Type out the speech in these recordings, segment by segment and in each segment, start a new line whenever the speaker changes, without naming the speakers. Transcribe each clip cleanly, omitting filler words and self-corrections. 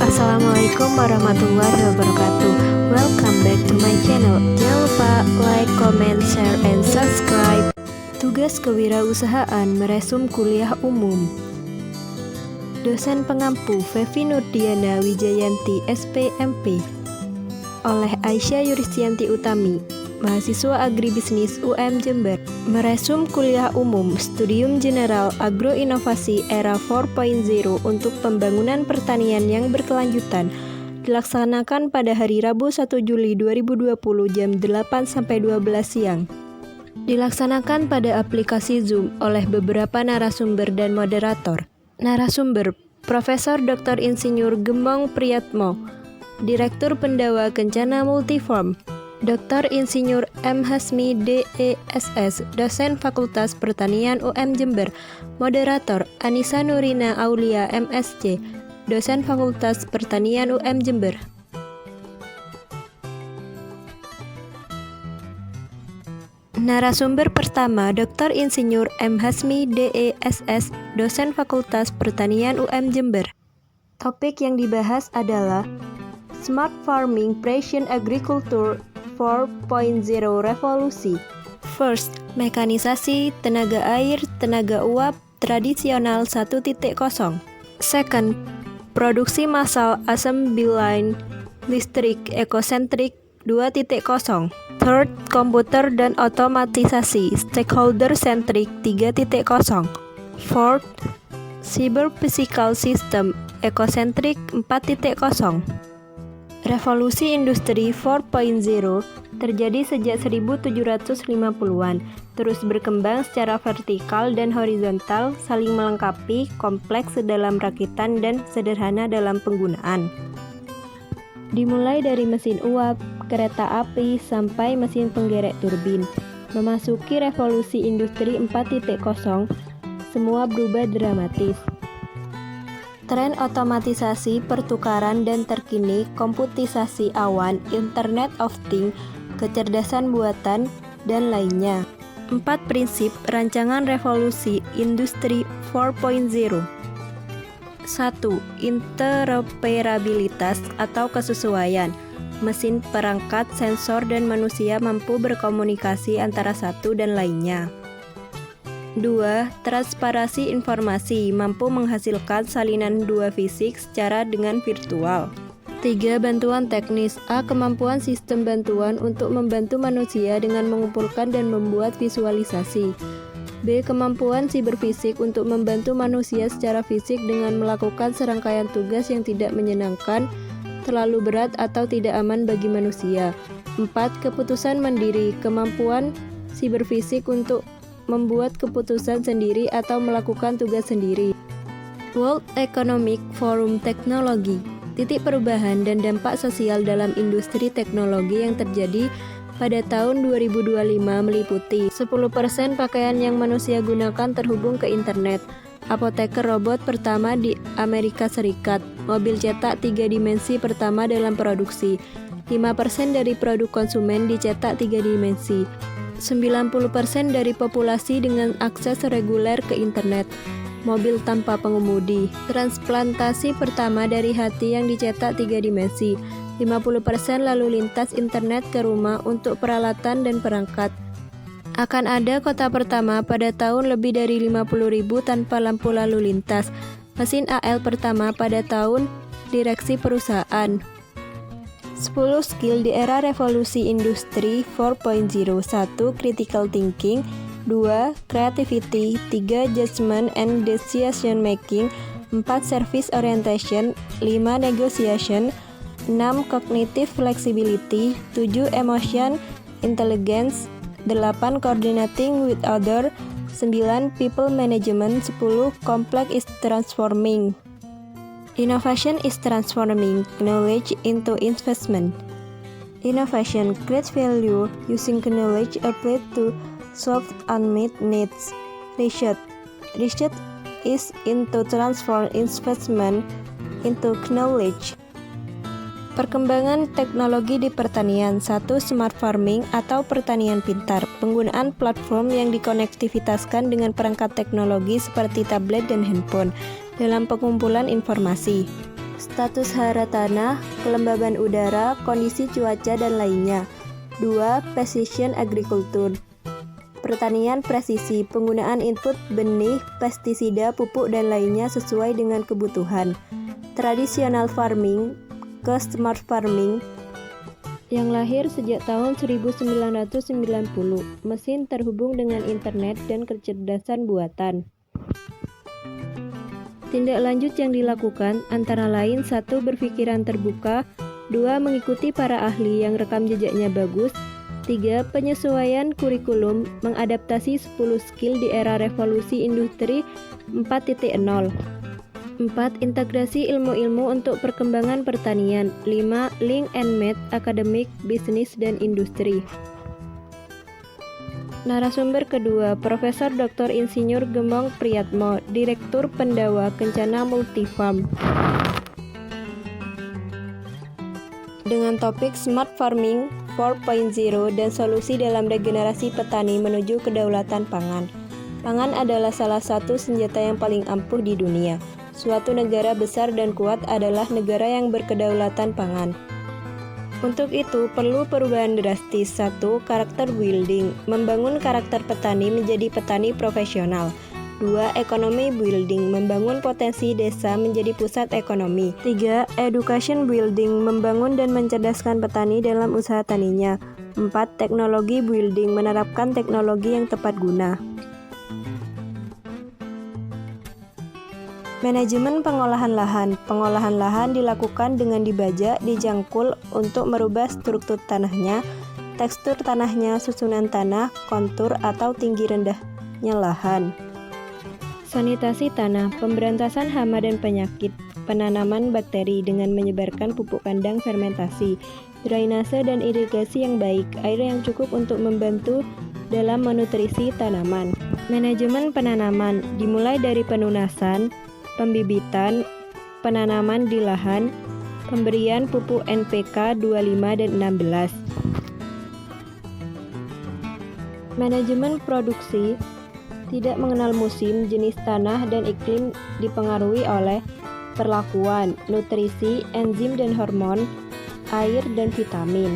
Assalamualaikum warahmatullahi wabarakatuh. Welcome back to my channel. Jangan lupa like, comment, share, and subscribe. Tugas kewirausahaan meresum kuliah umum. Dosen pengampu Fevi Nurdiana Wijayanti SPMP oleh Aisyah Yuristianti Utami, mahasiswa agribisnis UM Jember, meresum kuliah umum Studium General Agroinovasi Era 4.0 untuk pembangunan pertanian yang berkelanjutan, dilaksanakan pada hari Rabu 1 Juli 2020 jam 8-12 siang. Dilaksanakan pada aplikasi Zoom oleh beberapa narasumber dan moderator. Narasumber Profesor Dr. Insinyur Gembong Priyatmo, Direktur Pendawa Kencana Multiform, Dr. Insinyur M. Hasmi DESS, Dosen Fakultas Pertanian UM Jember, Moderator Anissa Nurina Aulia MSc, Dosen Fakultas Pertanian UM Jember. Narasumber pertama Dr. Insinyur M. Hasmi DESS, Dosen Fakultas Pertanian UM Jember. Topik yang dibahas adalah Smart Farming Precision Agriculture 4.0 Revolusi. First, mekanisasi, tenaga air, tenaga uap tradisional 1.0. Second, produksi massal assembly line listrik ekosentric 2.0. Third, komputer dan otomatisasi stakeholder centric 3.0. Fourth, cyber physical system ekosentric 4.0. Revolusi Industri 4.0 terjadi sejak 1750-an, terus berkembang secara vertikal dan horizontal, saling melengkapi, kompleks dalam rakitan dan sederhana dalam penggunaan. Dimulai dari mesin uap, kereta api, sampai mesin penggerak turbin. Memasuki revolusi industri 4.0, semua berubah dramatis. Tren otomatisasi pertukaran dan terkini komputisasi awan, Internet of Things, kecerdasan buatan, dan lainnya. 4 prinsip rancangan revolusi industri 4.0. 1. Interoperabilitas atau kesesuaian. Mesin, perangkat, sensor, dan manusia mampu berkomunikasi antara satu dan lainnya. 2. Transparansi informasi, mampu menghasilkan salinan dua fisik secara dengan virtual. 3. Bantuan teknis. A. Kemampuan sistem bantuan untuk membantu manusia dengan mengumpulkan dan membuat visualisasi. B. Kemampuan siberfisik untuk membantu manusia secara fisik dengan melakukan serangkaian tugas yang tidak menyenangkan, terlalu berat atau tidak aman bagi manusia. 4. Keputusan mandiri. Kemampuan siberfisik untuk membuat keputusan sendiri atau melakukan tugas sendiri. World Economic Forum Teknologi. Titik perubahan dan dampak sosial dalam industri teknologi yang terjadi pada tahun 2025 meliputi 10% pakaian yang manusia gunakan terhubung ke internet, apoteker robot pertama di Amerika Serikat, mobil cetak 3 dimensi pertama dalam produksi, 5% dari produk konsumen dicetak 3 dimensi, 90% dari populasi dengan akses reguler ke internet, mobil tanpa pengemudi, transplantasi pertama dari hati yang dicetak 3 dimensi, 50% lalu lintas internet ke rumah untuk peralatan dan perangkat. Akan ada kota pertama pada tahun lebih dari 50.000 tanpa lampu lalu lintas. Mesin AL pertama pada tahun direksi perusahaan. 10 skill di era revolusi industri 4.0. 1. Critical thinking. 2. Creativity. 3. Judgment and decision making. 4. Service orientation. 5. Negotiation. 6. Cognitive flexibility. 7. Emotion intelligence. 8. Coordinating with other. 9. People management. 10. Complex is transforming. Innovation is transforming knowledge into investment. Innovation creates value using knowledge applied to solve unmet needs. Research is into transform investment into knowledge. Perkembangan teknologi di pertanian. 1. Smart farming atau pertanian pintar. Penggunaan platform yang dikonektivitaskan dengan perangkat teknologi seperti tablet dan handphone dalam pengumpulan informasi. status hara tanah, kelembaban udara, kondisi cuaca, dan lainnya. 2. Precision agriculture, pertanian presisi, penggunaan input benih, pestisida, pupuk, dan lainnya sesuai dengan kebutuhan. Traditional farming ke smart farming, yang lahir sejak tahun 1990, mesin terhubung dengan internet dan kecerdasan buatan. Tindak lanjut yang dilakukan antara lain 1. Berpikiran terbuka, 2. Mengikuti para ahli yang rekam jejaknya bagus, 3. Penyesuaian kurikulum, mengadaptasi 10 skill di era revolusi industri 4.0, 4. Integrasi ilmu-ilmu untuk perkembangan pertanian, 5. Link and match akademik, bisnis, dan industri. Narasumber kedua, Profesor Dr. Insinyur Gembong Priyatmo, Direktur Pendawa Kencana Multifarm, dengan topik Smart Farming 4.0 dan solusi dalam regenerasi petani menuju kedaulatan pangan. Pangan adalah salah satu senjata yang paling ampuh di dunia. Suatu negara besar dan kuat adalah negara yang berkedaulatan pangan. Untuk itu, perlu perubahan drastis. 1. Karakter building, membangun karakter petani menjadi petani profesional. 2. Ekonomi building, membangun potensi desa menjadi pusat ekonomi. 3. Education building, membangun dan mencerdaskan petani dalam usaha taninya. 4. Teknologi building, menerapkan teknologi yang tepat guna. Manajemen pengolahan lahan. Pengolahan lahan dilakukan dengan dibajak, dijangkul untuk merubah struktur tanahnya, tekstur tanahnya, susunan tanah, kontur atau tinggi rendahnya lahan. Sanitasi tanah, pemberantasan hama dan penyakit, penanaman bakteri dengan menyebarkan pupuk kandang fermentasi, drainase dan irigasi yang baik, air yang cukup untuk membantu dalam menutrisi tanaman. Manajemen penanaman dimulai dari penunasan, pembibitan, penanaman di lahan, pemberian pupuk NPK 25 dan 16. Manajemen produksi tidak mengenal musim, jenis tanah, dan iklim, dipengaruhi oleh perlakuan, nutrisi, enzim dan hormon, air, dan vitamin.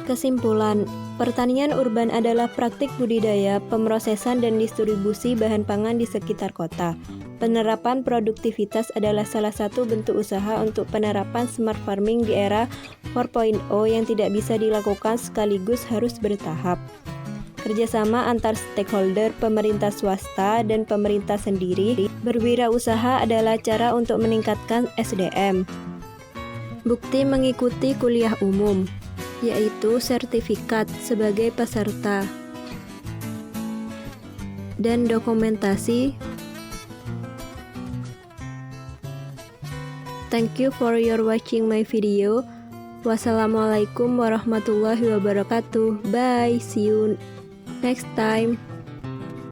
Kesimpulan, pertanian urban adalah praktik budidaya, pemrosesan, dan distribusi bahan pangan di sekitar kota. Penerapan produktivitas adalah salah satu bentuk usaha untuk penerapan smart farming di era 4.0 yang tidak bisa dilakukan sekaligus, harus bertahap. Kerjasama antar stakeholder, pemerintah swasta, dan pemerintah sendiri, berwirausaha adalah cara untuk meningkatkan SDM. Bukti mengikuti kuliah umum, yaitu sertifikat sebagai peserta dan dokumentasi. Thank you for your watching my video. Wassalamualaikum warahmatullahi wabarakatuh. Bye, see you next time.